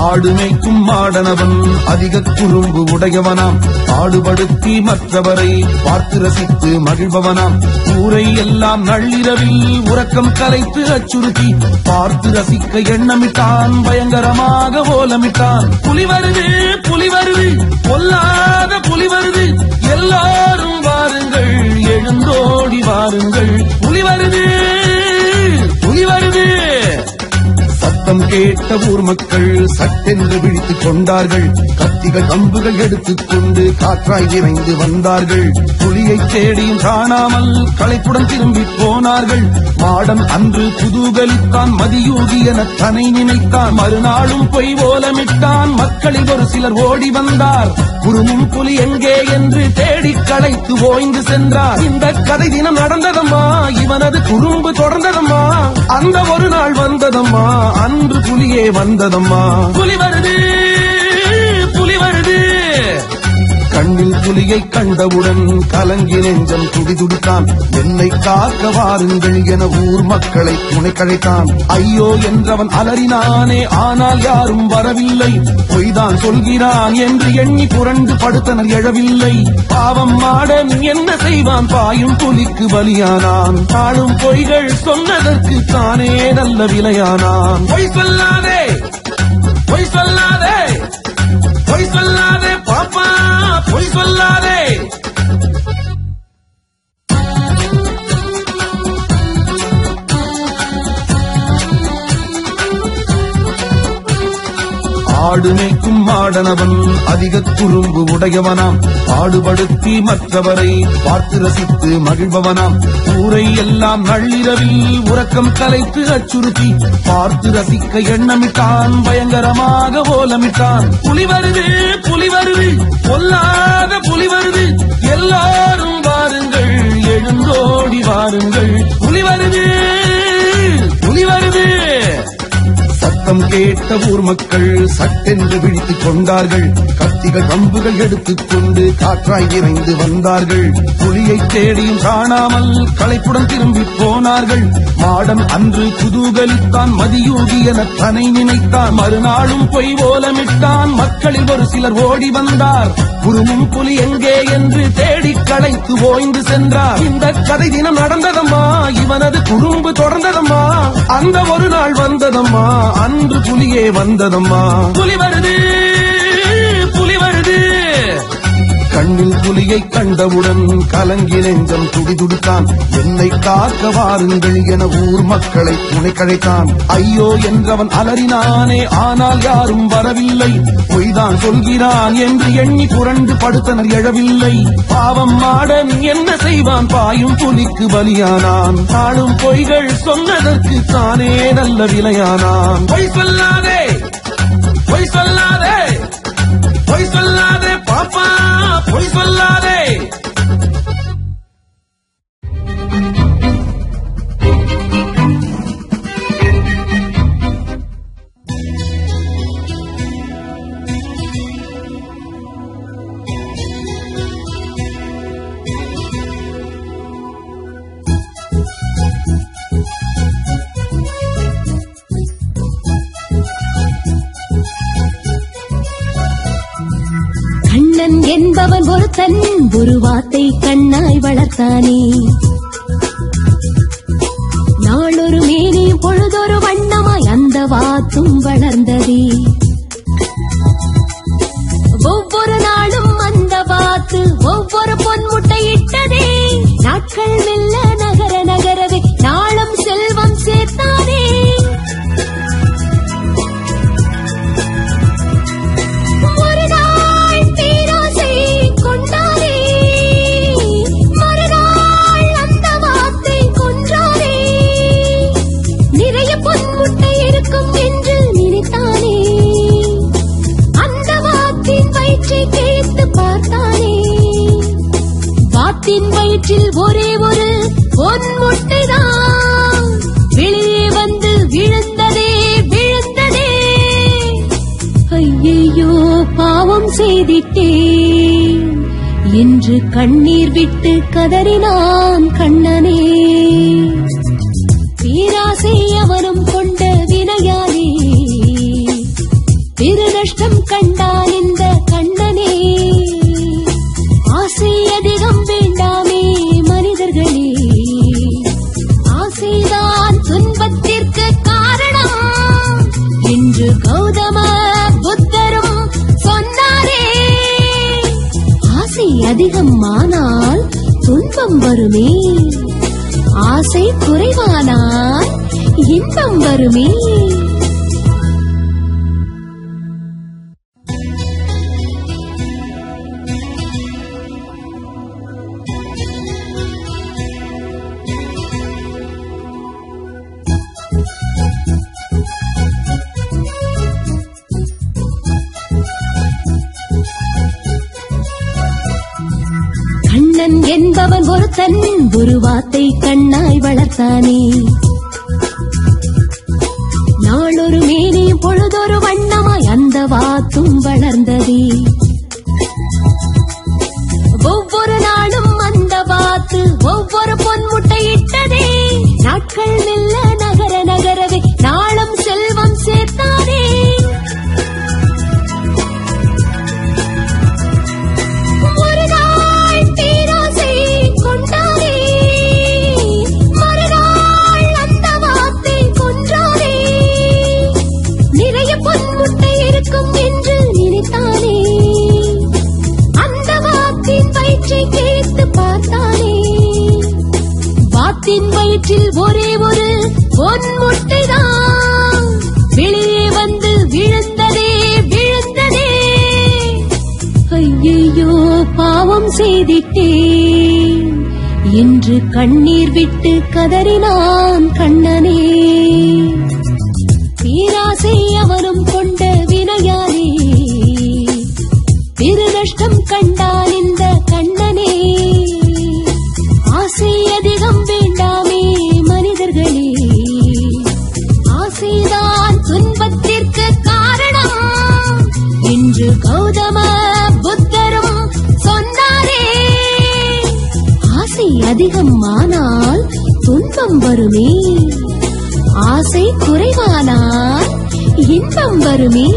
ஆடு மேய்க்கும் மாடனவன் அதிக குறும்பு உடையவனாம். ஆடுபடுத்தி மற்றவரை பார்த்து ரசித்து மகிழ்பவனாம். ஊரை எல்லாம் நள்ளிரவில் உறக்கம் கலைத்து அச்சுறுத்தி பார்த்து ரசிக்க எண்ணமிட்டான். பயங்கரமாக ஓலமிட்டான். புலி வருது, புலி வருது, பொல்லாத புலி வருது, எல்லாரும் வாருங்கள், எழுந்தோடி வாருங்கள். புலி வருது, புலி வருது. சத்தம் கேட்ட ஊர் மக்கள் சட்டென்று விழித்துக் கொண்டார்கள். கத்திகள் கம்புகள் எடுத்துக் கொண்டு காற்றாய் விரைந்து வந்தார்கள். புலியை தேடியும் காணாமல் களைப்புடன் திரும்பி போனார்கள். மாடன் அன்று குதூகலித்தான், மதியூகி என தன்னை நினைத்தான். மறுநாளும் பொய் ஓலமிட்டான். மக்களில் ஒரு சிலர் ஓடி வந்தார். குறுமும் புலி எங்கே என்று தேடி களைத்து ஓய்ந்து சென்றார். இந்த கதை தினம் நடந்ததம்மா, இவனது குறும்பு தொடர்ந்ததம்மா. அந்த ஒரு நாள் வந்ததம்மா, அன்று புலியே வந்ததம்மா. புலி வருது, புலி வருது. கண்ணில் புலியை கண்டவுடன் கலங்கி நெஞ்சம் துடிதுடித்தான். என்னை காக்க வாருங்கள் என ஊர் மக்களை துணை கழைத்தான். ஐயோ என்றவன் அலறினானே, ஆனால் யாரும் வரவில்லை. பொய்தான் சொல்கிறான் என்று எண்ணி புரண்டு படுத்தனர் எழவில்லை. பாவம் மாடன் என்ன செய்வான், பாயும் புலிக்கு பலியானான். ஆளும் பொய்கள் சொன்னதற்கு தானே நல்ல விலையானான். பொய் சொல்லாதே, பொய் சொல்லாதே, பொய் சொல்லாதே பாப்பா, பொய் சொல்லாதே. ஆடு மேய்க்கும் மாடனவன் அதிக குறும்பு உடையவனாம். ஆடுபடுத்தி மற்றவரை பார்த்து ரசித்து மகிழ்பவனாம். ஊரை எல்லாம் நள்ளிரவில் உறக்கம் கலைத்து அச்சுறுத்தி பார்த்து ரசிக்க எண்ணமிட்டான். பயங்கரமாக ஓலமிட்டான். புலி வருது, புலி வருது, பொல்லாத புலி வருது, எல்லாரும் வாருங்கள், எழுந்தோடி வாருங்கள். புலி வருது, புலி வருது. சத்தம் கேட்ட ஊர் மக்கள் சட்டென்று விழித்துக் கொண்டார்கள். கத்திகள் கம்புகள் எடுத்துக் கொண்டு காற்றாய் விரைந்து வந்தார்கள். புலியை தேடியும் காணாமல் களைப்புடன் திரும்பி போனார்கள். மாடன் அன்று குதூகலித்தான், மதியூகி என தன்னை நினைத்தான். மறுநாளும் பொய் ஓலமிட்டான். மக்களில் ஒரு சிலர் ஓடி வந்தார். குறுமும் புலி எங்கே என்று தேடி களைத்து ஓய்ந்து சென்றார். இந்த கதை தினம் நடந்ததம்மா, இவனது குறும்பு தொடர்ந்ததம்மா. அந்த ஒரு நாள் வந்ததம்மா, அன்று புலியே வந்ததம்மா. புலி வருது, புலி வருது. கண்ணில் புலியை கண்டவுடன் கலங்கி நெஞ்சம் துடிதுடித்தான். என்னை காக்க வாருங்கள் என ஊர் மக்களை துணை கழைத்தான். ஐயோ என்றவன் அலறினானே, ஆனால் யாரும் வரவில்லை. பொய்தான் சொல்கிறான் என்று எண்ணி புரண்டு படுத்தனர் எழவில்லை. பாவம் மாடன் என்ன செய்வான், பாயும் புலிக்கு பலியானான். ஆளும் பொய்கள் சொன்னதற்கு தானே நல்ல விலையானான். பொய் சொல்லாதே, பொய் சொல்லாதே, பொய் சொல்லாதே பாப்பா, பொய் சொல்லாதே. கண்ணன் என்பவன் ஒருத்தன், ஒரு வார்த்தை கண்ணாய் வளர்த்தானே. நாளொரு மேனியும் பொழுதொரு வண்ணமாய் அந்த வாத்தும் வளர்ந்ததே. ஒவ்வொரு நாளும் அந்த வாத்து ஒவ்வொரு பொன்முட்டை இட்டதே. நாட்கள் மெல்ல நகர நகரவே நாளும் செல்வம் சேர்த்தானே. வயிற்றில் ஒரே ஒரு பொன் செய்திட்டேன் என்று கண்ணீர் விட்டு கதறினான் கண்ணனே. பேராசை அவனும் கொண்ட வினையாலே பெருநஷ்டம் கண்டான் இந்த கண்ணனே. ஆசை அதிகம் வேண்டாமே மனிதர்களே, ஆசைதான் துன்பத்திற்கு காரணம் என்று கௌதம புத்தரும் சொன்னாரே. ஆசை அதிகம் ஆனால் துன்பம் வருமே, ஆசை குறைவானால் இன்பம் வருமே. கண்ணன் என்பவன் ஒருத்தன் குருவாத்தை கண்ணாய் வளர்த்தானே. நாளொரு மேனியும் பொழுதொரு வண்ணமாய் அந்த வாத்தும் வளர்ந்ததே. ஒவ்வொரு நாளும் அந்த வாத்து ஒவ்வொரு பொன்முட்டையிட்டதே. நாட்கள் மெல்ல நகர நகரவே நாளும் செல்வம் சேர்த்தானே. வாத்தின் வயிற்றில் ஒரே ஒரு பொன்முட்டைதான் வெளியே வந்து விழுந்ததே விழுந்ததே. ஐயையோ பாவம் செய்திட்டேன் என்று கண்ணீர் விட்டு கதறினான் கண்ணனே. பேராசை அவனும் கொண்ட வினையாலே பெருநஷ்டம் கண்டான் இந்த கண்ணனே. ஆசை அதிகம் வேண்டாமே மனிதர்களே, ஆசைதான் துன்பத்திற்கு காரணம் என்று கௌதம புத்தரும் சொன்னாரே. ஆசை அதிகம் ஆனால் துன்பம் வருமே, ஆசை குறைவானால் இன்பம் வருமே.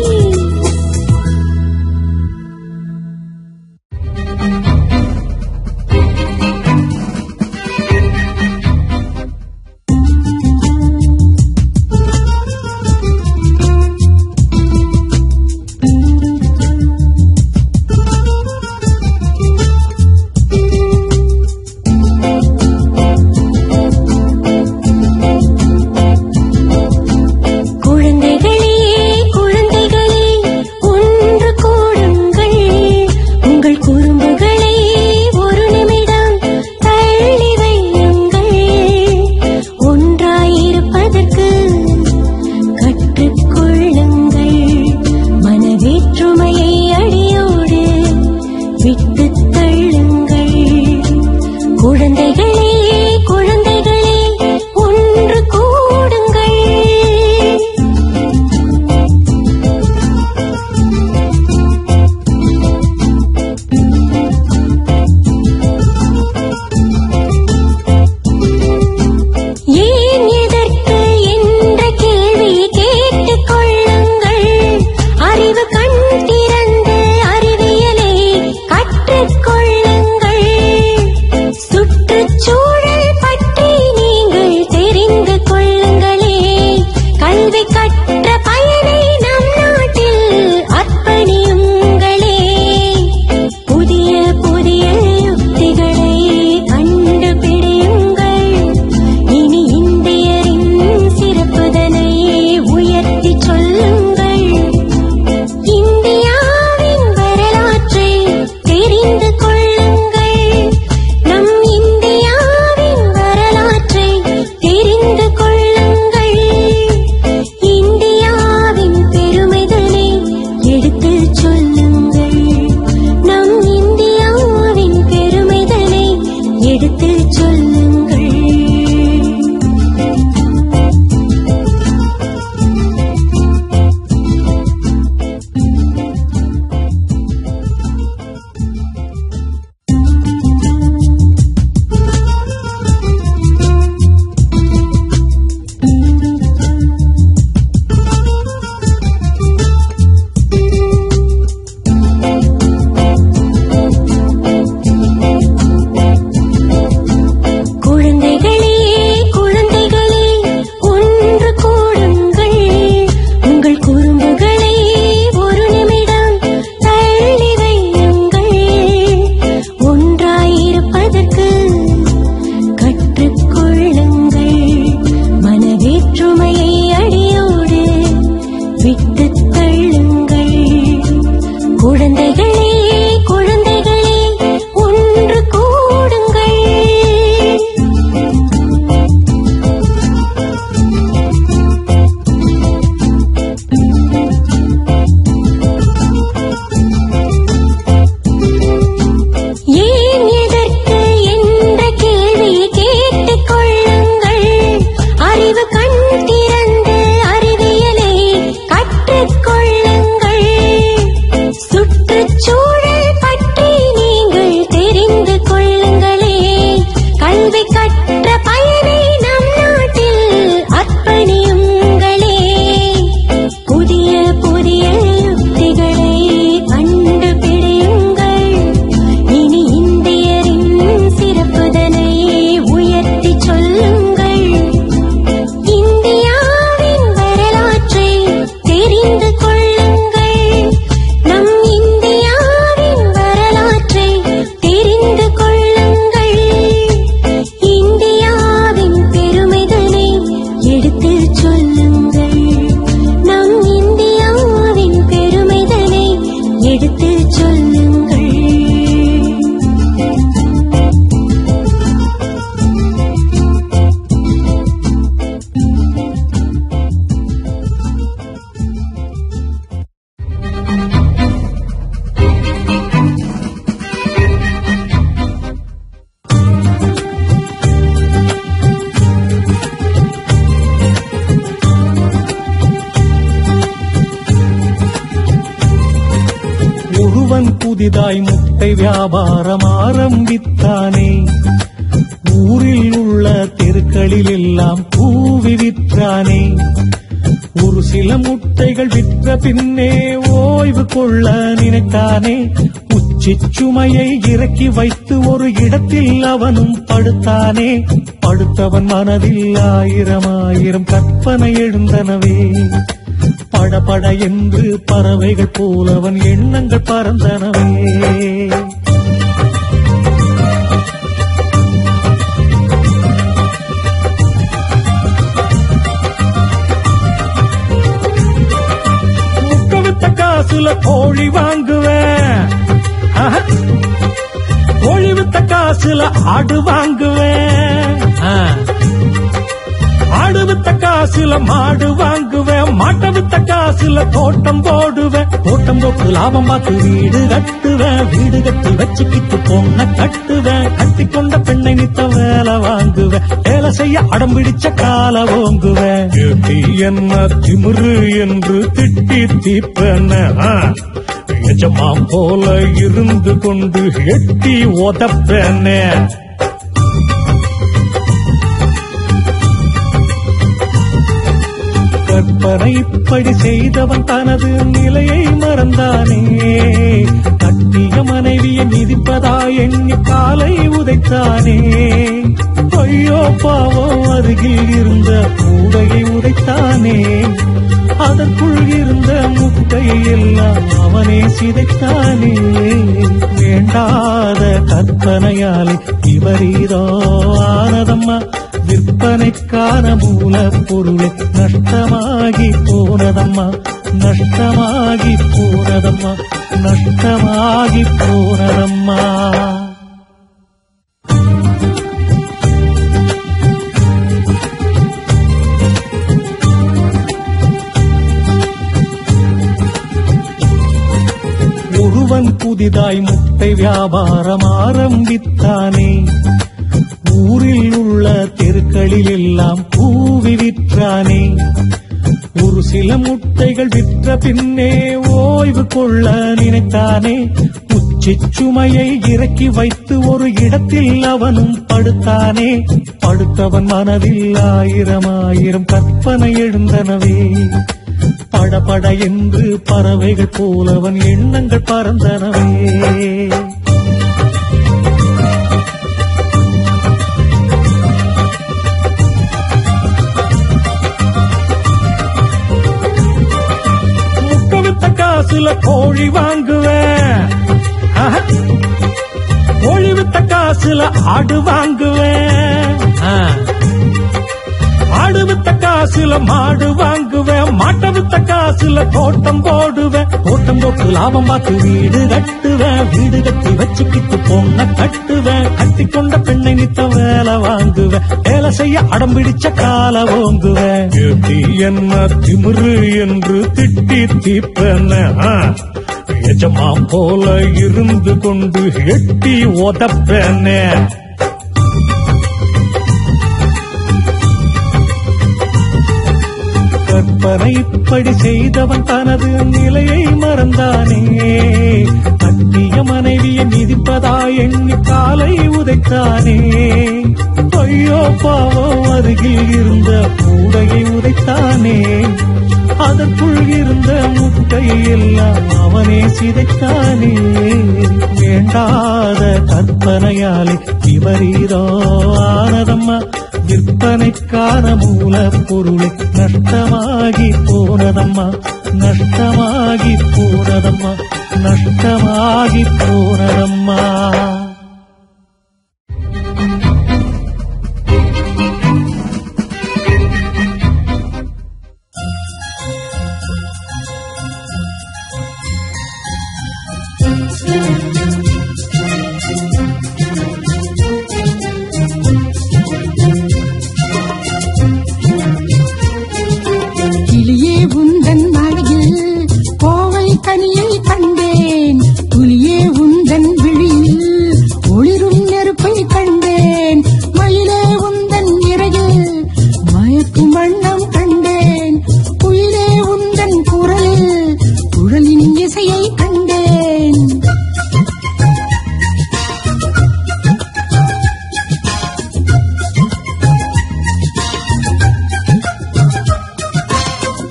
குழந்தைகளே புதிதாய் முட்டை வியாபாரம் ஆரம்பித்தானே. ஊரில் உள்ள தெருக்களில் எல்லாம் பூவி விற்றானே. ஒரு சில முட்டைகள் விற்ற பின்னே ஓய்வு கொள்ள நினைத்தானே. உச்சி சுமையை இறக்கி வைத்து ஒரு இடத்தில் அவனும் படுத்தானே. படுத்தவன் மனதில் ஆயிரம் ஆயிரம் கற்பனை எழுந்தனவே. படபட என்று பறவைகள் போல அவன் எண்ணங்கள் பறந்தனவே. முக்கவித்த காசுல கோழி வாங்குவேன், கோழி வித்த காசுல ஆடு வாங்குவேன், ஆடு வித்த காசுல மாடு வாங்குவேன், மாட்டை வித்த காசுல தோட்டம் போடுவேன், தோட்டம் போட்டு லாபம் பார்த்து வீடு கட்டுவேன், வீடு கட்டி வச்சுக்கிட்டு பொண்ண கட்டுவேன், கட்டி கொண்ட பெண்ணை நித்த வேலை வாங்குவேன், வேலை செய்ய அடம் பிடிச்ச கால ஓங்குவேன். என்ன திமிரு என்று திட்டி தீப்பேன், எஜமாம் போல இருந்து கொண்டு எட்டி உதப்பேனே. கற்பனை இப்படி செய்தவன் தனது நிலையை மறந்தானே. கட்டிய மனைவியை மிதிப்பதா எண்ணி காலை உதைத்தானே. ஐயோ பாவம், அருகில் இருந்த கூடையை உதைத்தானே. அதற்குள் இருந்த முட்டையை எல்லாம் அவனே சிதைத்தானே. வேண்டாத கற்பனையாலே இவரீதோ ஆனதம்மா. விற்பனைக்கான மூல பொருளை நஷ்டமாகி போனதம்மா, நஷ்டமாகி போனதம்மா, நஷ்டமாகி போனதம்மா. ஒருவன் புதிதாய் முட்டை வியாபாரம் ஆரம்பித்தானே. ஊரில் உள்ள தெருக்களில் எல்லாம் பூவி விற்றானே. ஒரு சில முட்டைகள் விற்ற பின்னே ஓய்வு கொள்ள நினைத்தானே. உச்சி சுமையை இறக்கி வைத்து ஒரு இடத்தில் அவனும் படுத்தானே. படுத்தவன் மனதில் ஆயிரம் ஆயிரம் கற்பனை எழுந்தனவே. படபட என்று பறவைகள் போல அவன் எண்ணங்கள் பறந்தனவே. காசுல கோழி வாங்குவேன், கோழி வித்த காசுல ஆடு வாங்குவேன், ஆடு வித்த காசுல மாடு வாங்குவேன், மாட்டை வித்த காசுல தோட்டம் போடுவேன், தோட்டம் போட்டு லாபம் பார்த்து வீடு கட்டுவேன், வீடு கட்டி வச்சுக்கிட்டு பொண்ண கட்டுவேன், கட்டி கொண்ட பெண்ணை நித்த வேலை வாங்குவேன், வேலை செய்ய அடம் பிடிச்ச கால ஓங்குவேன். என்ன திமிரு என்று திட்டி தீப்பேன், எஜமாம் போல இருந்து கொண்டு எட்டி உதப்பேனே. கற்பனை இப்படி செய்தவன் தனது நிலையை மறந்தானே. கட்டிய மனைவியை மிதிப்பதா எண்ணி காலை உதைத்தானே. ஐயோ பாவம், அருகில் இருந்த கூடையை உதைத்தானே. அதற்குள் இருந்த முட்டையை எல்லாம் அவனே சிதைத்தானே. வேண்டாத கற்பனையாலே இவரீதோ ஆனதம்மா. விற்பனைக்கான மூல பொருளை நஷ்டமாகி போனதம்மா, நஷ்டமாகி போனதம்மா, நஷ்டமாகி போனதம்மா. கனியை கண்டேன், புலியே உந்தன் விழியில்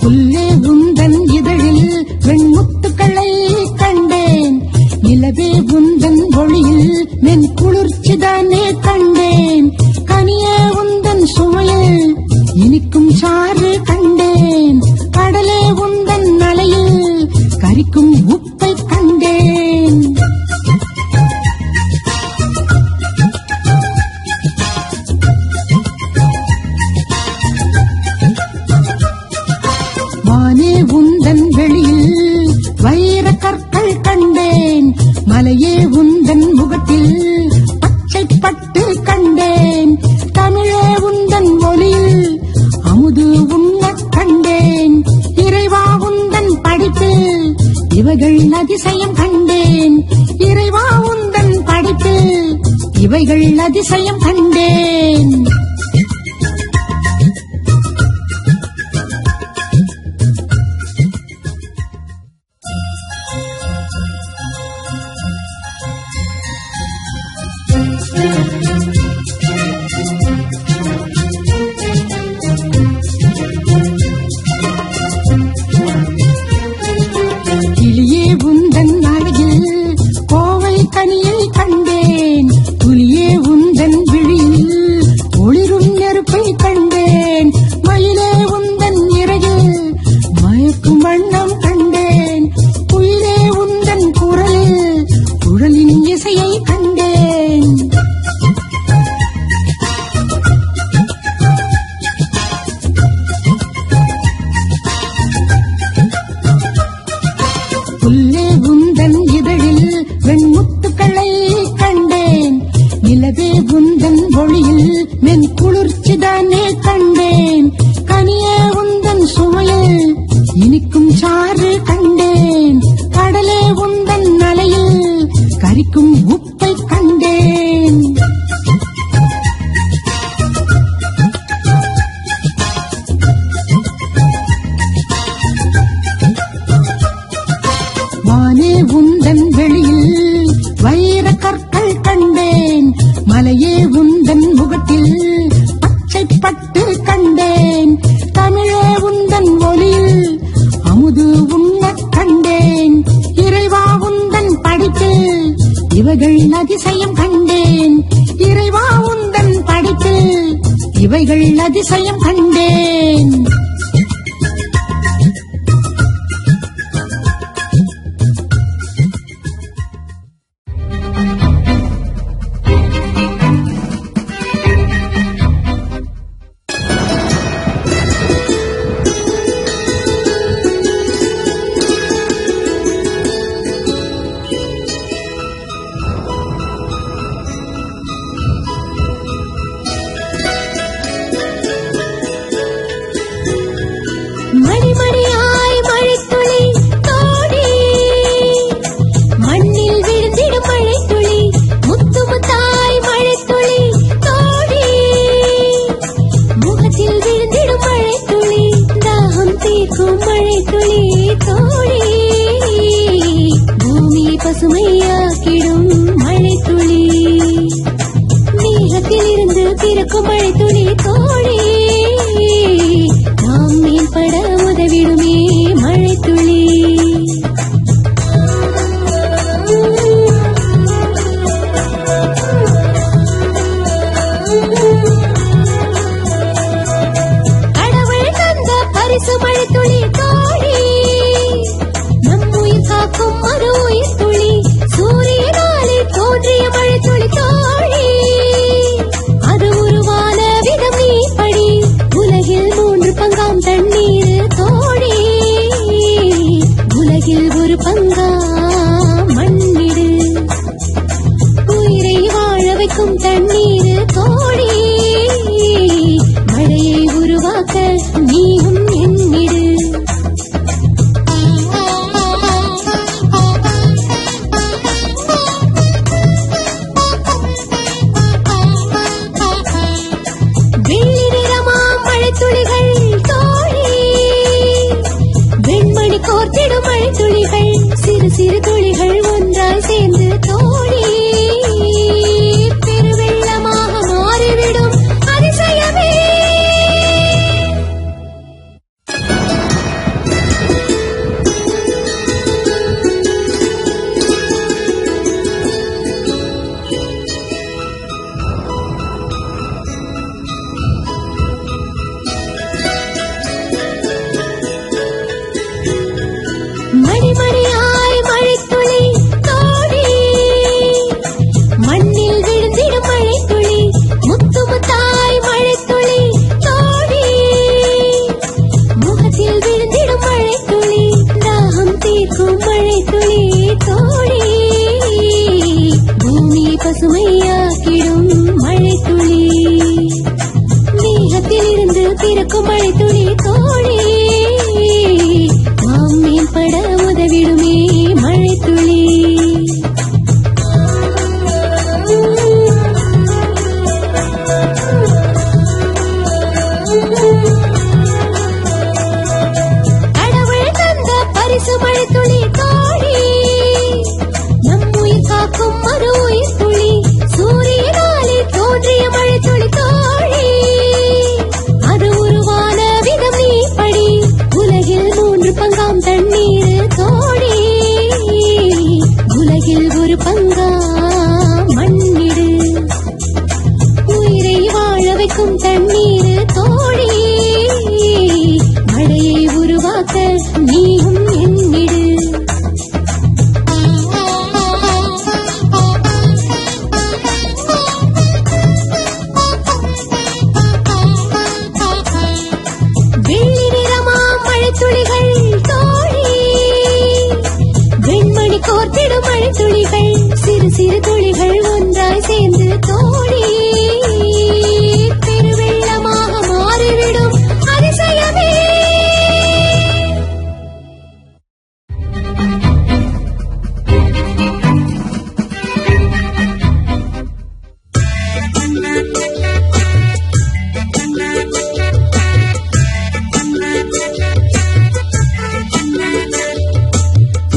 புல்லே உந்தன் இதழில் வெண்முத்துக்களை கண்டேன். நிலவே உந்தன் ஒளியில் மென் குளிர்ச்சிதானே கண்டேன். கனியே உந்தன் சுவையில் இனிக்கும் சாறு கண்டேன். கடலே உந்தன் மலையில் கரிக்கும் உப்பை கண்டேன். வானே உந்தன் வெளியில் வைர கற்கள் கண்டேன். மலையே உந்தன் முகத்தில் பச்சை பட்டு கண்டேன். தமிழே உந்தன் ஒளியில் அமுது உண்ண கண்டேன். இறைவா உந்தன் படைப்பில் இவைகள் அதிசயம் கண்டேன். இறைவா உந்தன் படைப்பில் இவைகள் அதிசயம் கண்டேன். கிளியே உந்தன் அழகில் கோவை கனியை கண்டேன். புலியே உந்தன் விழியில் ஒளிரும் நெருப்பை கண்டேன். மயிலே உந்தன் இறகில் மயக்கும் வண்ணம் கண்டேன். குயிலே உந்தன் குரலில் குழலின் இசையை கண்டேன். புல்லே உந்தன் இதழில் வெண்முத்துக்களை கண்டேன். நிலவே உந்தன் ஒளியில் மென் குளிர்ச்சிதானே கண்டேன். கனியே உந்தன் சுவையில் இனிக்கும் சாறு கண்டேன். கடலே உந்தன் மலையில் கரிக்கும் உப்பை கண்டேன். வானே உந்தன் வெளியில் வைர கற்கள் கண்டேன். மலையே உந்தன் முகத்தில் பச்சை பட்டு கண்டேன். தமிழே உந்தன் ஒளியில் அமுது உண்ண கண்டேன். இறைவா உந்தன் படைப்பில் இவைகள் அதிசயம் கண்டேன். இறைவா உந்தன் படைப்பில் இவைகள் அதிசயம் கண்டேன். மணிமணியாய் மழைத்துளி தோடி மண்ணில் விழுந்திடும் மழைத்துளி முத்து முத்தாய் மழைத்துளி தோடி முகத்தில் விழுந்திடும் மழைத்துளி தாகம் தீர்க்கும் மழைத்துளி தோடி பூமி பசுமையாக்கிடும் மழைத்துளி நீரத்தில் இருந்து பிறக்கும் மழைத்துளி தோடி நாம் மேம்பட உதவிடுமே மழைத்துளி. கடவுள் தந்த பரிசு மழைத்துளி தோடி நம் உயிர் காக்கும் மறு உயிர் துளி. சூரியனாலே தோன்றிய மழைத்துளி தோடி அது உருவான விதம் நீ படி. உலகில் 3 பங்காம் தண்ணீர் தோடி உலகில் ஒரு பங்கா மண்ணிடு. உயிரை வாழ வைக்கும் தண்ணீர் தோடி மழையை உருவாக்க நீயும் எண்ணிடு. வெள்ளி நிறமாம் மழைத்துளிகள் தோடி வெண்மணி கோர்த்திடும் மழைத்துளிகள் சிறு சிறு துளிகள் ஒன்றாய் சேர்ந்து தோடி பெருவெள்ளமாக மாறிவிடும் அதிசயமே. திறக்கும் மழை துளி தோழி நாம் மேம்பட உதவிடுமே மழை துளி. கடவுள் தந்த பரிசு மழை துளி தோழி நம் உயிர் காக்கும் மறு உயிர் துளி சூரியனாலே தோன்றிய மழை துளி தோழி அது உருவான விதம் நீ படி உலகில் 3 பங்காம் தண்ணீர் தோழி உலகில் ஒரு பங்காம் மண்ணிடு உயிரை வாழ வைக்கும் தண்ணீர் தோழி மழையை உருவாக்க நீயும் எண்ணிடு. வெள்ளி நிறமாம் மழைத்துளிகள் தோழி வெண்மணி கோர்த்திடும் மழைத்துளிகள் சிறு சிறு துளிகள் ஒன்றாய் சேர்ந்து தோழி பெருவெள்ளமாக மாறிவிடும் அதிசயமே.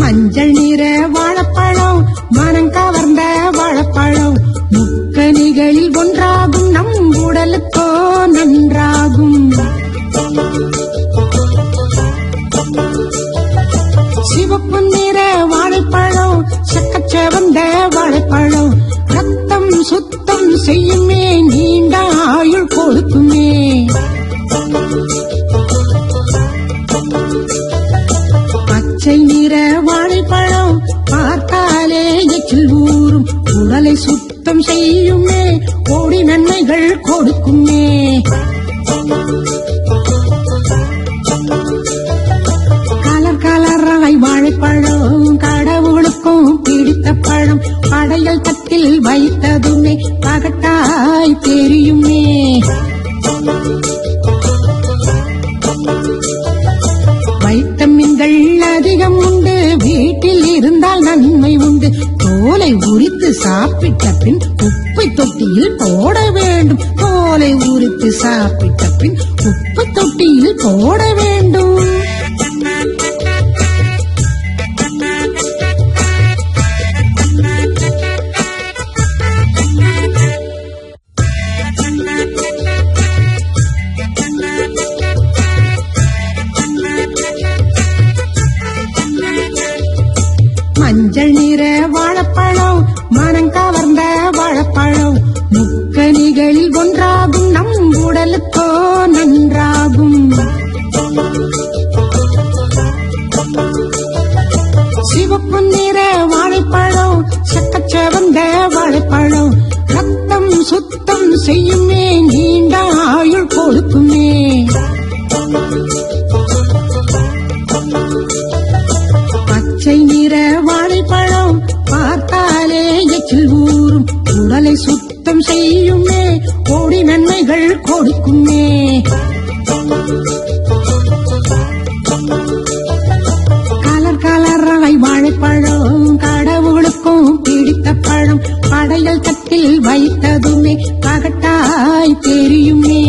மஞ்சள் நிற வாழைப்பழம் மனம் கவர்ந்த வாழைப்பழம் முக்கனிகளில் ஒன்றாகும் நம் உடலுக்கோ நன்றாகும். சிவப்பு நிற வாழைப்பழம் சக்கச்சவந்த வாழைப்பழம் ரத்தம் சுத்தம் செய்யுமே நீண்ட ஆயுள் கொடுக்குமே. பச்சை நிற வாழைப்பழம் பார்த்தாலே எச்சில் ஊறும் உடலை சுத்தம் செய்யுமே கோடி நன்மைகள் கொடுக்குமே. கலர் கலராய் வாழைப்பழம் கடவுளுக்கும் பிடித்த பழம் படையல் தட்டில் வைத்ததுமே பகட்டாய் தெரியுமே. வைட்டமின்கள் அதிகம் உண்டு வீட்டில் இருந்தால் நன்மை உண்டு தோலை உரித்து சாப்பிட்ட பின் உப்பை தொட்டியில் போட வேண்டும் தோலை உரித்து சாப்பிட்ட பின் உப்பை தொட்டியில் போட வேண்டும். மஞ்சள் நிற வாழைப்பழம் மனம் கவர்ந்த வாழைப்பழம் முக்கனிகளில் ஒன்றாகும் நம் உடலுக்கோ நன்றாகும். சிவப்பு நிற வாழைப்பழம் சக்கச்சவந்த வாழைப்பழம் ரத்தம் சுத்தம் செய்யுமே நீண்ட ஆயுள் கொடுக்குமே. பச்சை நிற வாழைப்பழம் பார்த்தாலே எச்சில் ஊறும் உடலை சுத்தம் செய்யுமே கோடி நன்மைகள் கொடுக்குமே. கலர் கலராய் வாழைப்பழம் கடவுளுக்கும் பிடித்த பழம் படையல் தட்டில் வைத்ததுமே பகட்டாய் தெரியுமே.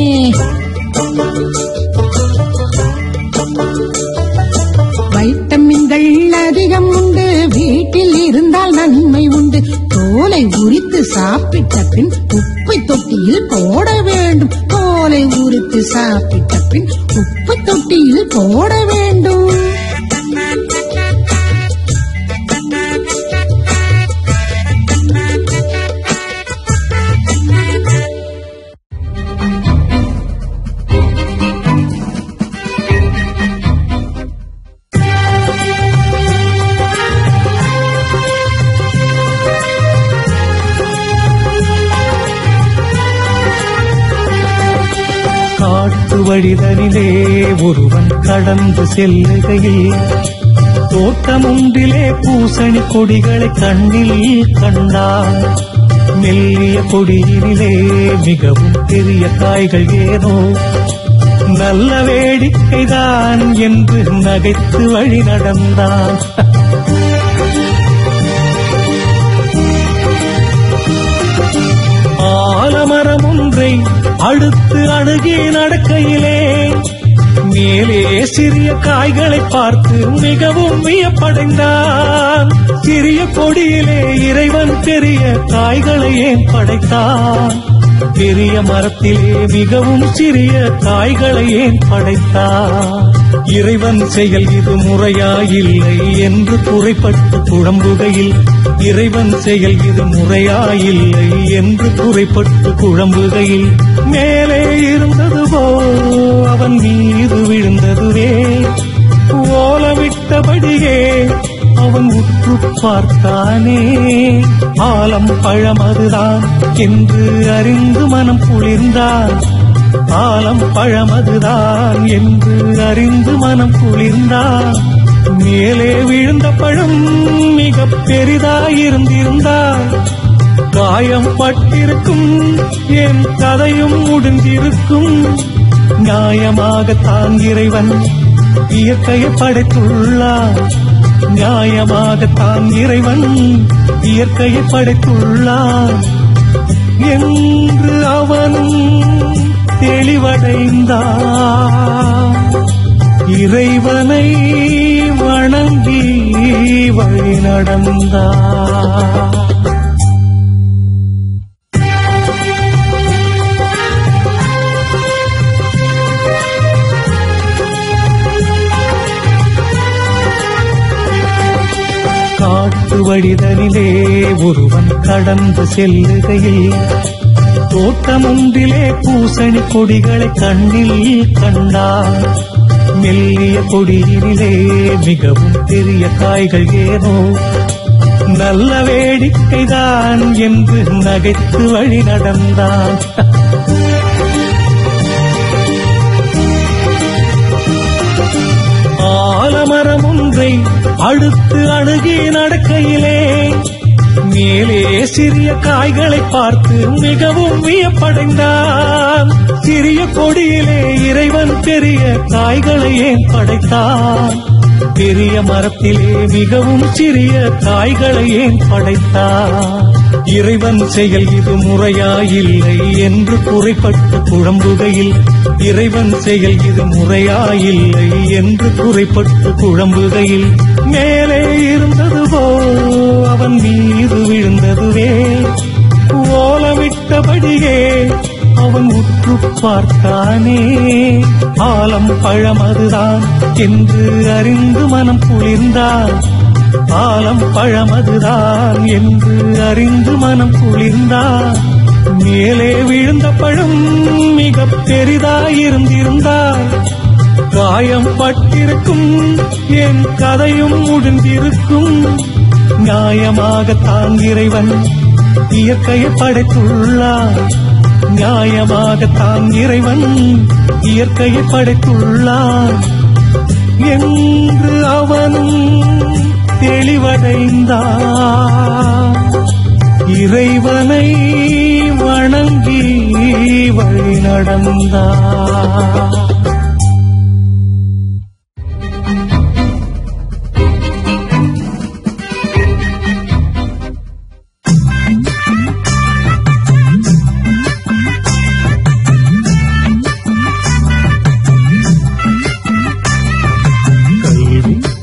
வைட்டமின்கள் அதிகம் உண்டு வீட்டில் இருந்தால் நன்மை உண்டு தோலை உரித்து சாப்பிட்ட பின் உப்பை தொட்டியில் போட வேண்டும் தோலை உரித்து சாப்பிட்ட பின் உப்பை தொட்டியில் போட வேண்டும். காட்டு வழிதனிலே ஒருவன் கடந்து செல்லுகையில் தோட்டம் ஒன்றிலே பூசணி கொடிகளை கண்ணில் கண்டான். மெல்லிய கொடியினிலே மிகவும் பெரிய காய்கள் ஏனோ நல்ல வேடிக்கைதான் என்று நகைத்து வழி நடந்தான். ஆலமரம் ஒன்றை அடுத்து அணுகி நடக்கையிலே மேலே சிறிய காய்களை பார்த்து மிகவும் வியப்படைந்தான். சிறிய கொடியிலே இறைவன் பெரிய காய்களை ஏன் படைத்தான்? பெரிய மரத்திலே மிகவும் சிறிய காய்களை ஏன் படைத்தான்? இறைவன் செயல் இது முறையா இல்லை என்று குறைப்பட்டு குழம்புகையில், இறைவன் செயல் இது முறையா இல்லை என்று குறைப்பட்டு குழம்புகையில், மேலே இருந்ததுவோ அவன் மீது விழுந்ததுவே. ஓலவிட்டபடியே அவன் உற்று பார்த்தானே. ஆலம் பழம் அதுதான் என்று அறிந்து மனம் குளிர்ந்தான். ஆலம் பழம் அதுதான் என்று அறிந்து மனம் குளிர்ந்தான். மேலே விழுந்த பழம் மிக பெரிதாயிருந்திருந்தால் காயம் பட்டிருக்கும், என் கதையும் முடிந்திருக்கும். நியாயமாகத்தான் இறைவன் இயற்கையை படைத்துள்ளார். நியாயமாகத்தான் இறைவன் இயற்கையை படைத்துள்ளார் என்று அவனும் தெளிவடைந்தான். இறைவனை வணங்கி வழி நடந்தான். காட்டு வழிதனிலே ஒருவன் கடந்து செல்லுகையில் தோட்டம் ஒன்றிலே பூசணி கொடிகளை கண்ணில் கண்டார். மெல்லிய கொடியினிலே மிகவும் பெரிய காய்கள் ஏனோ நல்ல வேடிக்கைதான் என்று நகைத்து வழி நடந்தான். ஆலமரம் ஒன்றை அடுத்து அணுகி நடக்கையிலே மேலே சிறிய காய்களை பார்த்து மிகவும் வியப்படைந்தான். சிறிய கொடியிலே இறைவன் பெரிய காய்களை ஏன் படைத்தான்? பெரிய மரத்திலே மிகவும் சிறிய காய்களை ஏன் படைத்தான்? இறைவன் செயல் இது முறையா இல்லை என்று குறைப்பட்டு குழம்புகையில், இறைவன் செயல் இது முறையா இல்லை என்று குறைப்பட்டு குழம்புகையில், மேலே இருந்ததுவோ அவன் மீது விழுந்ததுவே. ஓலவிட்டபடியே அவன் உற்று பார்த்தானே. ஆலம் பழம் அதுதான் என்று அறிந்து மனம் குளிர்ந்தான். ஆலம் பழம் அதுதான் என்று அறிந்து மனம் குளிர்ந்தான். மேலே விழுந்த பழம் மிக பெரிதாயிருந்திருந்தால் காயம் பட்டிருக்கும், என் கதையும் முடிந்திருக்கும். நியாயமாகத்தான் இறைவன் இயற்கையை படைத்துள்ளார். நியாயமாகத்தான் இறைவன் இயற்கையை படைத்துள்ளார் என்று அவனும் தெளிவடைந்தான். இறைவனை வணங்கி வழி நடந்தான்.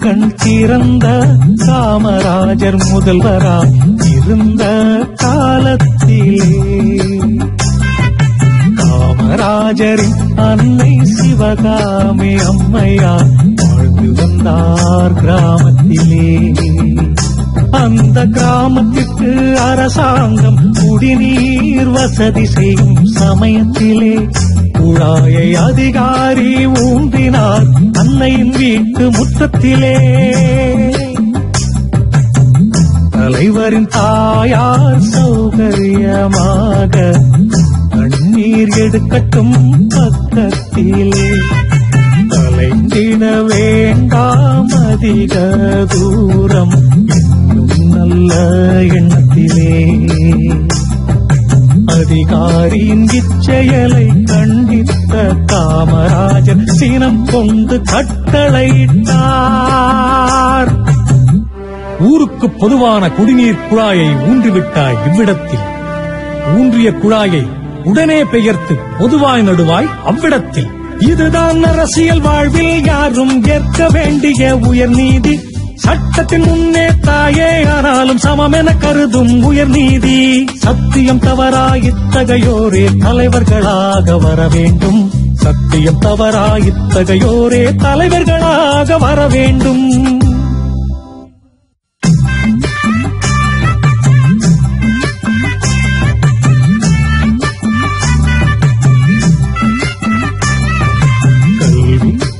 கண் திறந்த காமராஜர் முதல்வரா இருந்த காலத்திலே காமராஜரின் அன்னை சிவகாமி அம்மையார் வாழ்ந்து வந்தார் கிராமத்திலே. அந்த கிராமத்திற்கு அரசாங்கம் குடிநீர் வசதி செய்யும் சமயத்திலே குழாயை அதிகாரி ஊன்றினார் அன்னையின் வீட்டு முற்றத்திலே. தலைவரின் தாயார் சௌகரியமாக தண்ணீர் எடுக்கட்டும் பக்கத்திலே. கலைந்திட வேண்டாம் அதிக தூரம் என்னும் நல்ல எண்ணத்திலே. அதிகாரியின் இச்செயலை கண்டித்த காமராஜர் சினம் கொண்டு கட்டளையிட்டார். ஊருக்கு பொதுவான குடிநீர் குழாயை ஊன்றிவிட்டாய் இவ்விடத்தில். ஊன்றிய குழாயை உடனே பெயர்த்து பொதுவாய் நடுவாய் அவ்விடத்தில். இதுதான் அரசியல் வாழ்வில் யாரும் ஏற்க வேண்டிய உயர் நீதி. சட்டத்தின் முன்னே தாயே ஆனாலும் சமம் என கருதும் உயர் நீதி. சத்தியம் தவறாய் இத்தகையோரே தலைவர்களாக வர வேண்டும். சத்தியம் தவறாய் இத்தகையோரே தலைவர்களாக வர வேண்டும்.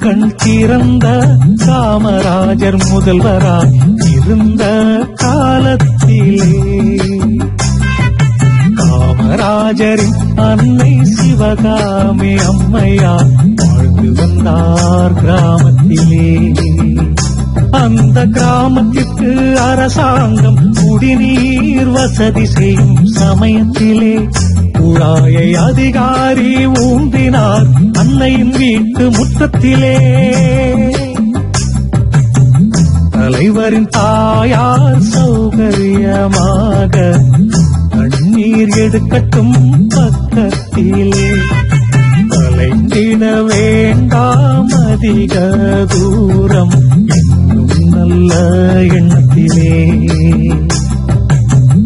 கண் திறந்த காமராஜர் முதல்வராய் இருந்த காலத்திலே காமராஜரின் அன்னை சிவகாமி அம்மையார் வாழ்ந்து வந்தார் கிராமத்திலே. அந்த கிராமத்திற்கு அரசாங்கம் குடிநீர் வசதி செய்யும் சமயத்திலே குழாயை அதிகாரி ஊன்றினார் அன்னையின் வீட்டு முற்றத்திலே. தலைவரின் தாயார் சௌகரியமாக தண்ணீர் எடுக்கட்டும் பக்கத்திலே. தலைந்திட வேண்டாம் அதிக தூரம் இன்னும் நல்ல எண்ணத்திலே.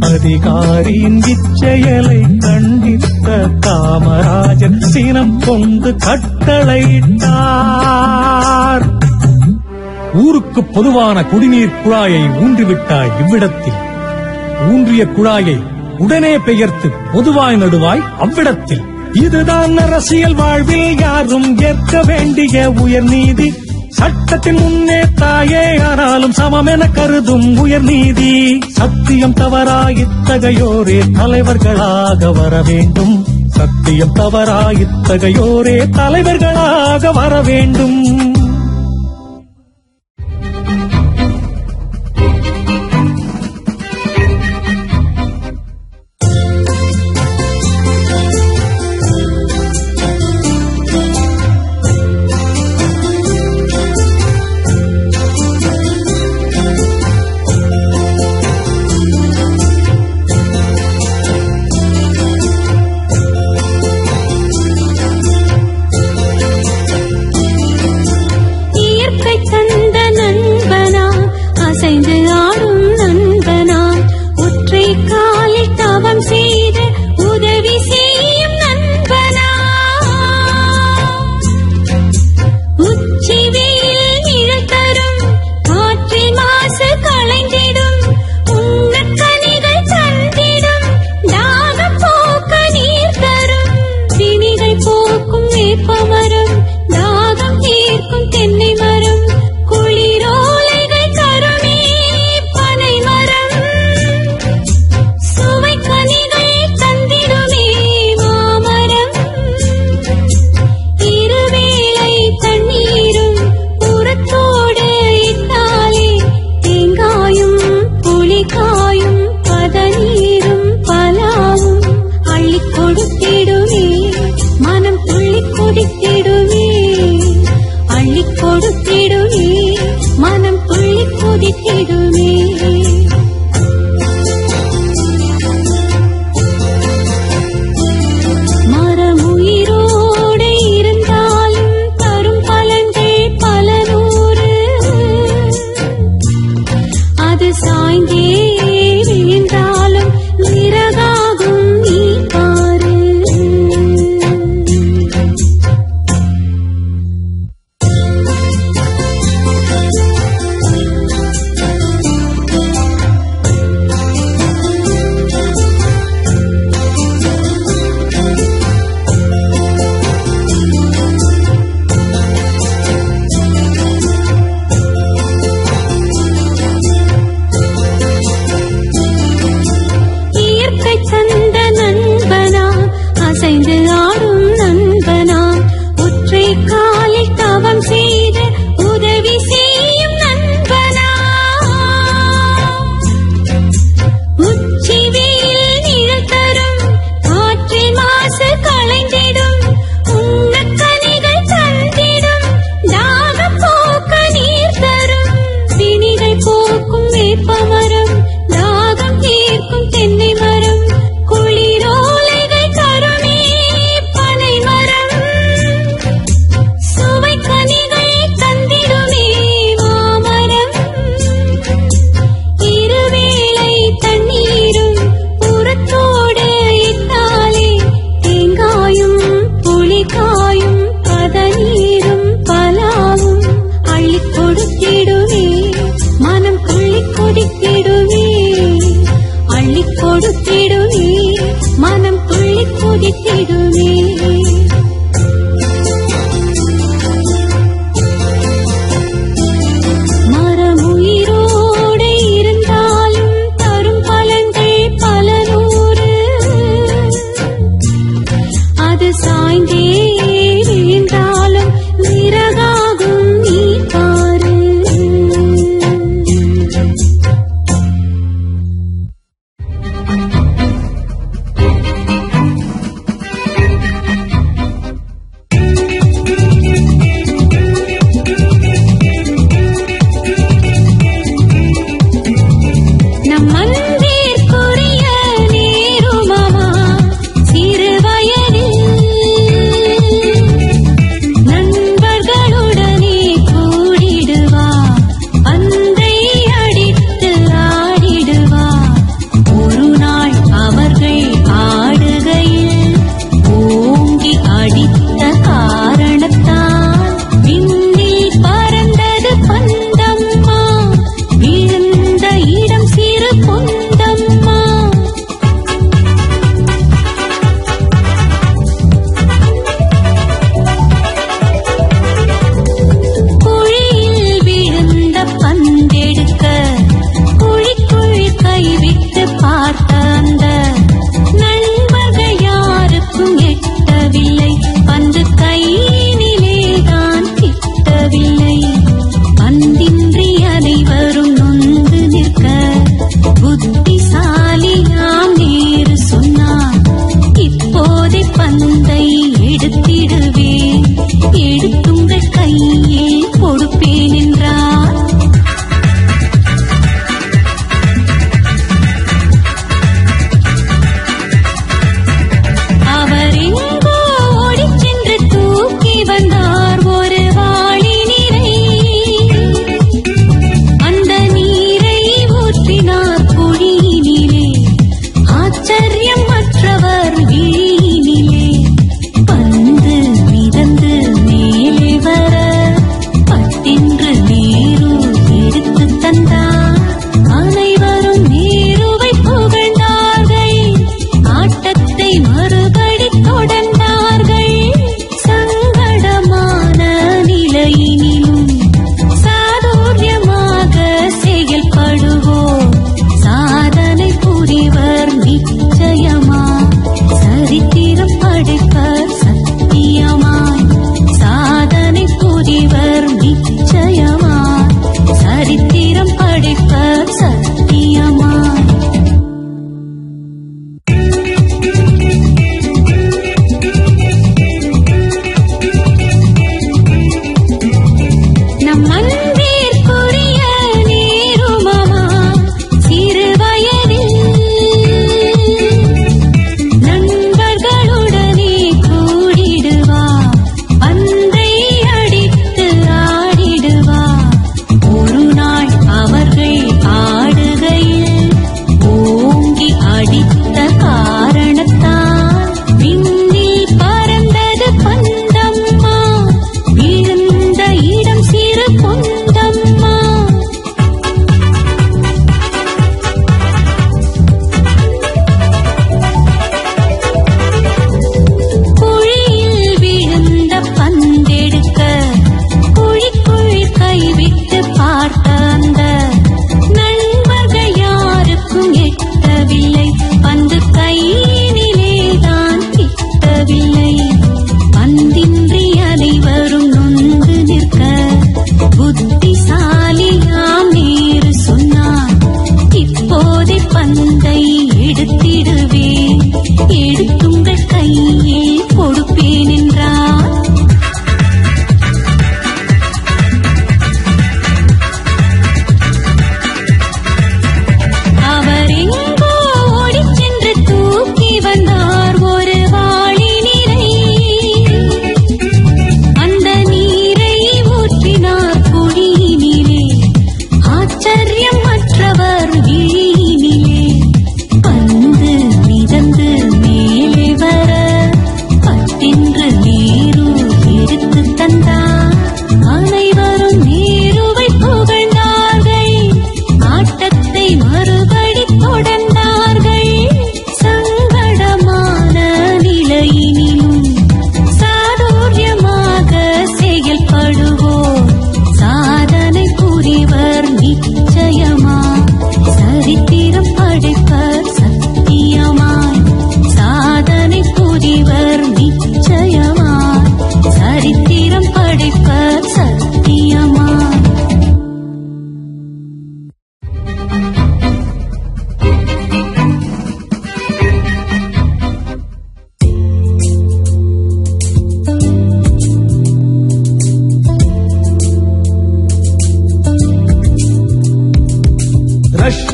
அதிகாரியின் இச்செயலை கண்டித்த காமராஜர் சினம் கொண்டு கட்டளையிட்டார். ஊருக்கு பொதுவான குடிநீர் குழாயை ஊன்றிவிட்டாய் இவ்விடத்தில். ஊன்றிய குழாயை உடனே பெயர்த்து பொதுவாய் நடுவாய் அவ்விடத்தில். இதுதான் அரசியல் வாழ்வில் யாரும் ஏற்க வேண்டிய உயர் நீதி. சட்டத்தின் முன்னே தாயே ஆனாலும் சமம் என கருதும் உயர் நீதி. சத்தியம் தவறாய் இத்தகையோரே தலைவர்களாக வர வேண்டும். சத்தியம் தவறாய் இத்தகையோரே தலைவர்களாக வர வேண்டும்.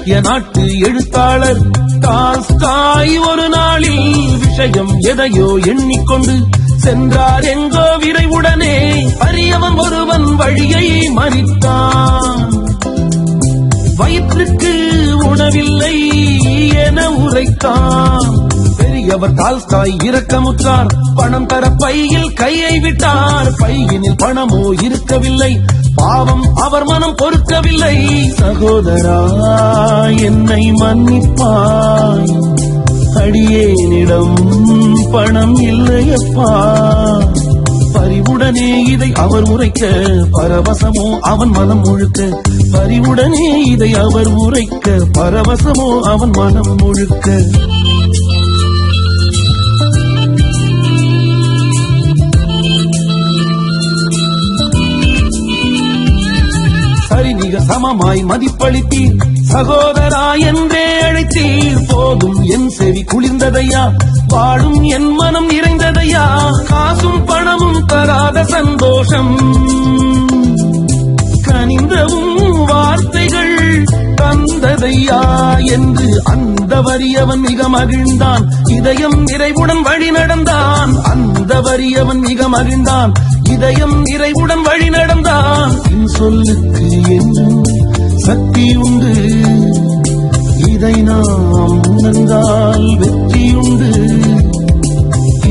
ரஷ்ய நாட்டு எழுத்தாளர் டால்ஸ்டாய் ஒரு நாளில் விஷயம் எதையோ எண்ணிக்கொண்டு சென்றார் எங்கோ விரைவுடனே. அரியவன் ஒருவன் வழியை மறித்தான். வயிற்றுக்கு உணவில்லை என உரைத்தான். பெரியவர் டால்ஸ்டாய் இரக்கமுற்றார். பணம் தர பையில் கையை விட்டார். பையினில் பணமோ இருக்கவில்லை. பாவம் அவர் மனம் பொறுக்கவில்லை. சகோதரா, என்னை மன்னிப்பாய், அடியேனிடம் பணம் இல்லையப்பா. பரிவுடனே இதை அவர் உரைக்க, பரவசமோ அவன் மனம் முழுக்க. பரிவுடனே இதை அவர் உரைக்க, பரவசமோ அவன் மனம் முழுக்க. சரிநிக சமமாய் மதிப்பளித்தீர், சகோதரா என்றே அழைத்தீர். போதும் என் செவி குளிர்ந்ததையா, வாழும் என் மனம் நிறைந்ததையா. காசும் பணமும் தராத சந்தோஷம், கனிந்தவும் வார்த்தைகள் தந்ததையா என்று அந்த வறியவன் மிக மகிழ்ந்தான். இதயம் நிறைவுடன் வழி நடந்தான். அந்த வறியவன் மிக மகிழ்ந்தான். இதயம் நிறைவுடன் வழி நடந்தான். என் சொல்லுக்கு என்றும் சக்தி உண்டு, இதை நாம் உணர்ந்தால் வெற்றியுண்டு.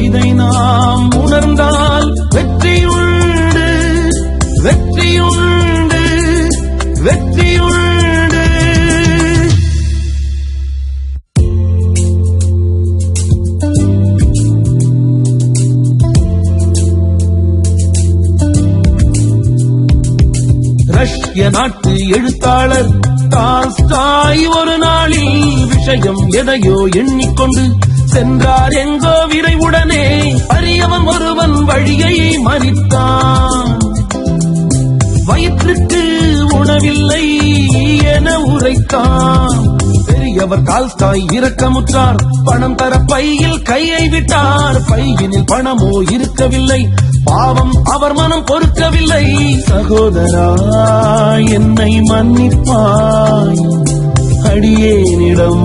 இதை நாம் உணர்ந்தால் வெற்றியுண்டு, வெற்றியுண்டு, வெற்றியுண்டு. ரஷ்ய நாட்டு எழுத்தாளர் டால்ஸ்டாய் ஒரு நாளில் விஷயம் எதையோ எண்ணிக்கொண்டு சென்றார் எங்கோ விரைவுடனே. அரியவன் ஒருவன் வழியை மறித்தான். வயிற்றுக்கு உணவில்லை என உரைத்தான். பெரியவர் டால்ஸ்டாய் இரக்கமுற்றார். பணம் தர பையில் கையை விட்டார். பையினில் பணமோ இருக்கவில்லை. பாவம் அவர் மனம் பொறுக்கவில்லை. சகோதரா, என்னை மன்னிப்பாய், அடியேனிடம்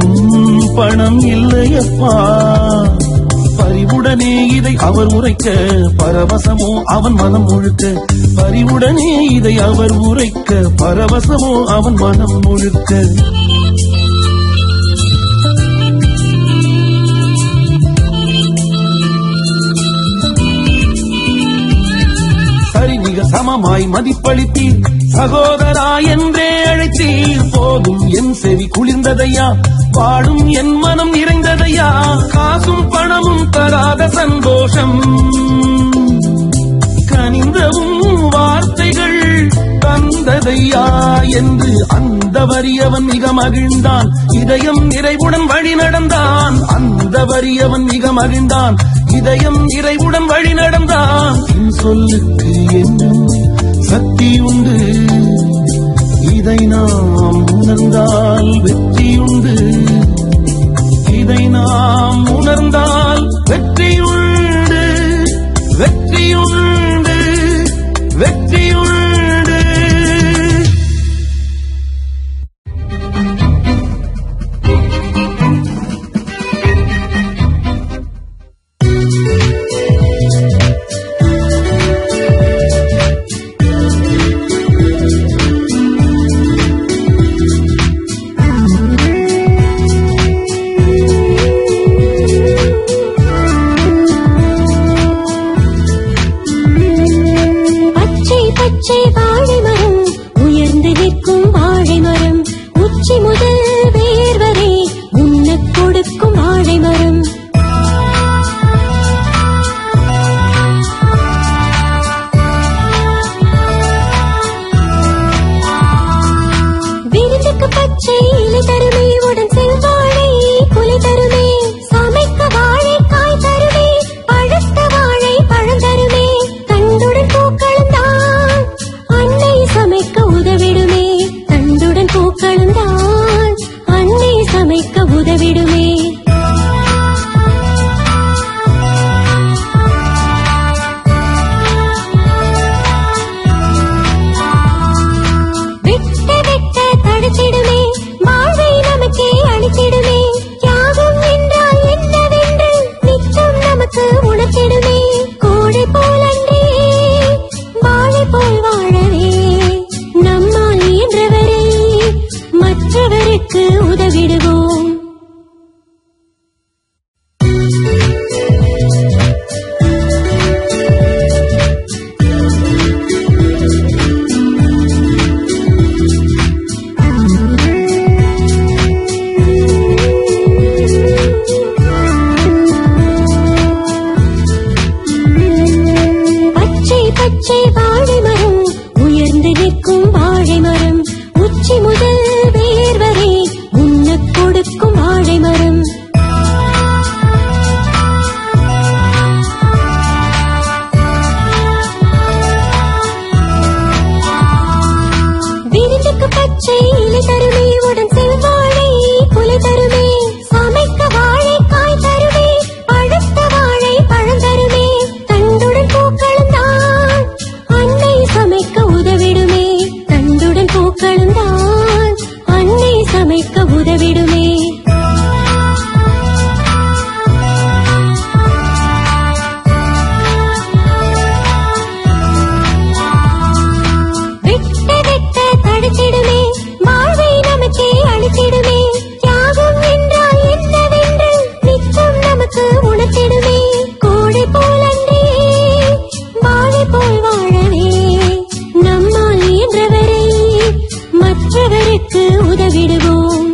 பணம் இல்லையப்பா. பரிவுடனே இதை அவர் உரைக்க, பரவசமோ அவன் மனம் முழுக்க. பரிவுடனே இதை அவர் உரைக்க, பரவசமோ அவன் மனம் முழுக்க. சரிநிக சமமாய் மதிப்பளித்தீர், சகோதரா என்றே அழைத்தீர். போதும் என் செவி குளிர்ந்ததையா, வாழும் என் மனம் நிறைந்ததையா. காசும் பணமும் தராத சந்தோஷம், கனிந்தவும் வார்த்தைகள் தந்ததையா என்று அந்த வறியவன் மிக மகிழ்ந்தான். இதயம் நிறைவுடன் வழி நடந்தான். அந்த வறியவன் மிக மகிழ்ந்தான். இதயம் நிறைவுடன் வழி நடந்தான். என் சொல்லுக்கு என்றும் சக்தி உண்டு, இதை நாம் உணர்ந்தால் வெற்றியுண்டு. இதை நாம் உணர்ந்தால் வெற்றியுண்டு, வெற்றியுண்டு, வெற்றியுண்டு. பச்சை வாழை மரம், உயர்ந்து நிற்கும் வாழை மரம், உச்சி முதல் வேர் வரை உண்ணக் கொடுக்கும் வாழை மரம். விருந்துக்கு பச்சை இலை தருமே, உடன் செவ்வாழை புலி தருமே. சமைக்க வாழை காய் தருமே, பழுத்த வாழை பழம் தருமே. தண்டுடன் பூக்களும் தான் அன்னை சமைக்க உதவிடுமே. தண்டுடன் பூக்களும் தான் பச்சை இலை தருமே உடன் செவ்வாழை புலி தருமே சமைக்க வாழைக்காய் தருமே பழுத்த வாழை பழம் தருமே தண்டுடன் பூக்களும் தான் அன்னை சமைக்க உதவிடுமே தண்டுடன் பூக்களும் தான் அன்னை சமைக்க உதவிடுமே தடுத்திடுமே வாழ்வை நமக்கே அளித்திடுமே தியாகம் என்றால் என்னவென்று நிச்சம் நமக்கு உணர்த்திடுமே கோடை போல் அன்றியே வாழை போல் வாழவே நம்மால் இயன்றவரை மற்றவருக்கு உதவிடுவோம்.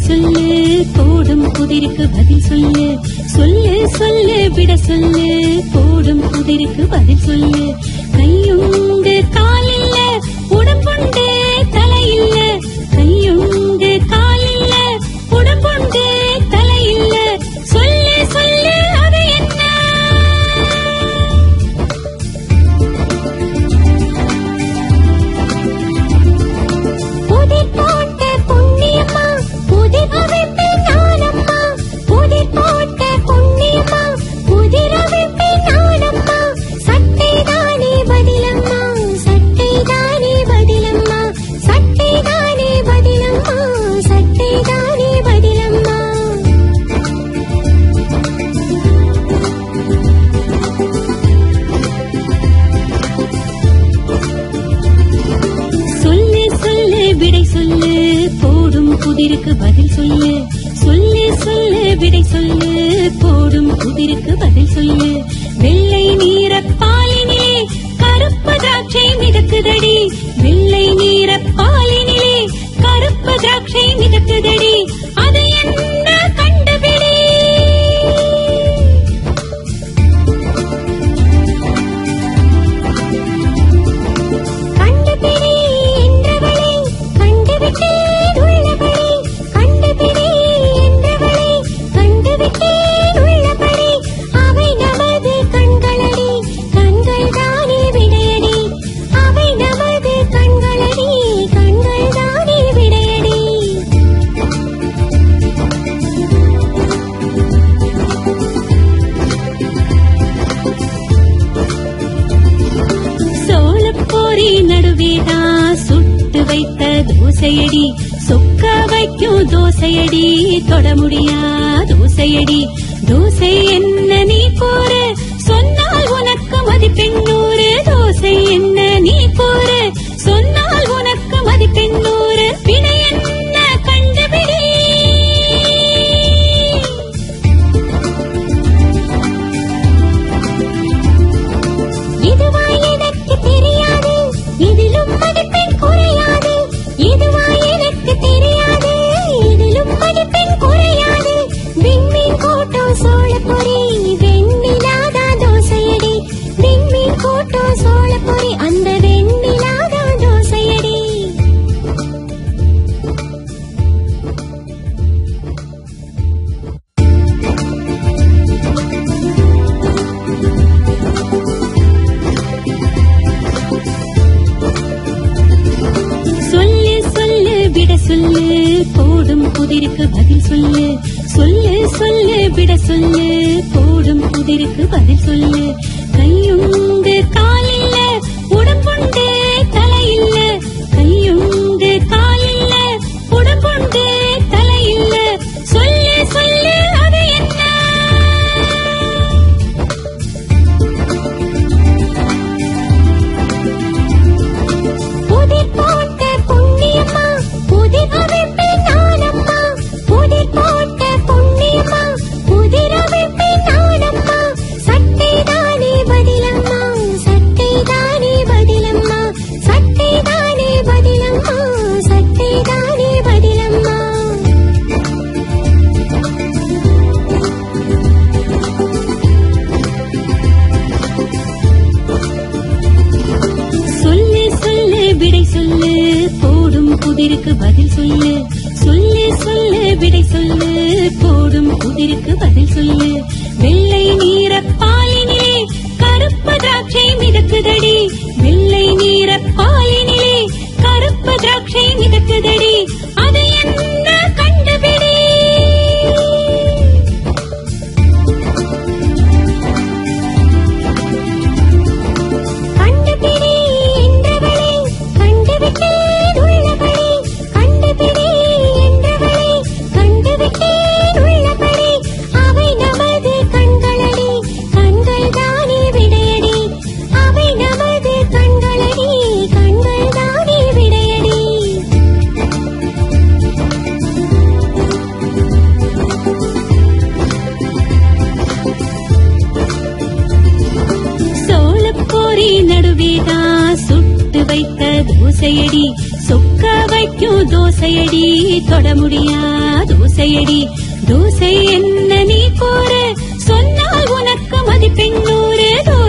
சொல்லு போடும் புதிருக்கு பதில் சொல்லு சொல்லு சொல்லு விட சொல்லு போடும் புதிருக்கு பதில் சொல்லு கையுண்டு காலில்ல உடம்புண்டு தலையில்ல கையுண்டு காலில்ல உடம்புண்டு தலையில்ல சொல்லு சொல்லு அது என்ன புதிர் போட்ட புண்ணியம்மா புதிர் அமைப்பின் நானம்மா புதிர் போட்ட புண்ணியம்மா புதிர் அமைப்பின் நானம்மா சட்டை தானே பதிலம்மா சட்டை தானே பதிலம்மா சட்டை தானே பதிலம்மா சட்டை தானே பதிலம்மா சொல்லு சொல்லு விடை சொல்லு போடும் புதிருக்கு பதில் சொல்லு சொல்லு சொல்லு விடை சொல்லு போடும் புதிருக்கு பதில் சொல்லு வெள்ளை நீர பாலினிலே கருப்பு திராட்சை மிதக்குதடி வெள்ளை நீர பாலினிலே கருப்பு திராட்சை மிதக்குதடி அது என்ன கண்டுபிடி கண்டுபிடி என்றவளே கண்டுவிட்டேன் உள்ளபடி கண்டுபிடி என்றவளே கண்டுவிட்டேன் உள்ளபடி அவை நமது கண்களடி கண்கள் தானே விடையடி அவை நமது கண்களடி கண்கள் தானே விடையடி சோளப்பொறி நடுவேதான் சுட்டு வைத்த தோசையடி சொக்க வைக்கும் தோசையடி தொட முடியா தோசையடி தோசை என்ன நீ கூறு சொன்னால் உனக்கு மதிப்பெண்ணூறு தோசை என்ன நீ கூறு சொன்னால் உனக்கு மதிப்பெண்ணூறு வினை என்ன கண்டுபிடி இதுவா எனக்கு தெரியாது இதிலும் மதிப்பெண் குறையாது இதுவா எனக்கு தெரியாது இதிலும் மதிப்பெண் குறையாது விண்மீன் கூட்டம் சோளப்பொரி வெண்ணிலாதா தோசையடி விண்மீன் கூட்டம் சோளப்பொரி அந்த வெண்ணிலாதா தோசையடி சொல்லு சொல்லு விட சொல்லு போடும் புதிருக்கு பதில் சொல்லு சொல்லு சொல்லு விட சொல்லு போடும் புதிருக்கு பதில் சொல்லு கையுண்டு காலில்ல உடம்புண்டு தலையில்ல கையுண்டு காலில்ல உடம்புண்டு தலையில்ல சொல்லு சொல்லு அது என்ன புதிர் போட்ட புண்ணியம்மா புதிர் அமைப்பின் நானம்மா புதிர் போட்ட புண்ணியம்மா புதிர் அமைப்பின் நானம்மா சட்டை தானே புதிருக்கு பதில் சொல்லு, சொல்லு சொல்லு விடை சொல்லு. போடும் புதிருக்கு பதில் சொல்லு. வெள்ளை நீர பாலினிலே கருப்பு திராட்சை மிதக்குதடி. வெள்ளை நீர பாலினிலே கருப்பு திராட்சை மிதக்குதடி. அது என்ன கண்டுபிடி. கண்டுபிடி என்றவளே கண்டுவிட்டேன் உள்ளபடி. கண்டுபிடி என்றவளே கண்டுவிட்டேன் உள்ளபடி. அவை நமது கண்களடி, கண்கள் தானே விடையடி. அவை நமது கண்களடி, கண்கள் தானே விடையடி. சோளப்போரி நடுவேதான் சுட்டு வைத்த தோசையடி. சொக்க வைக்கும் தோசையடி, தொட முடியா தோசையடி. தோசை என்ன நீ கூறு, சொன்னால் உனக்கு மதிப்பெண் 100.